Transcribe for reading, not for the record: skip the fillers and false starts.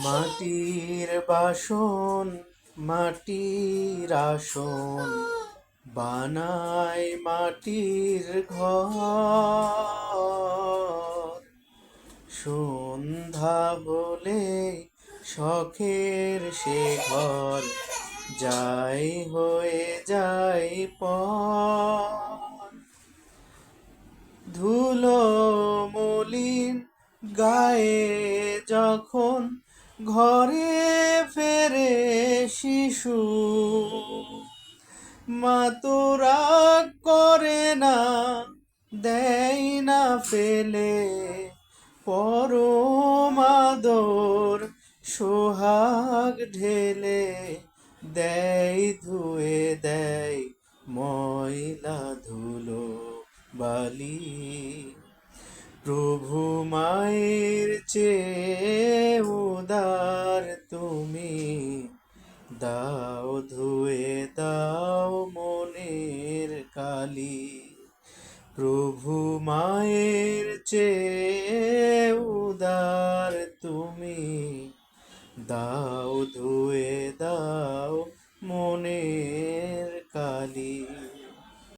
মাটির বাসন মাটির আসন বানায় মাটির ঘর। সন্ধ্যা হলে শখের সে ঘর যাই হয়ে যায় পর। ধুলো মলিন গায়ে যখন ঘরে ফেরে শিশু, মা তো রাগ করে না, দেয় না ফেলে, পরম আদর সোহাগ ঢেলে দেয়, ধুয়ে দেয় ময়লা ধুলো বালি। প্রভু মায়ের চেয়ে উদার তুমি, দাও ধুয়ে দাও মনের কালি। প্রভু মায়ের চেয়ে উদার তুমি, দাও ধুয়ে দাও মনের কালি।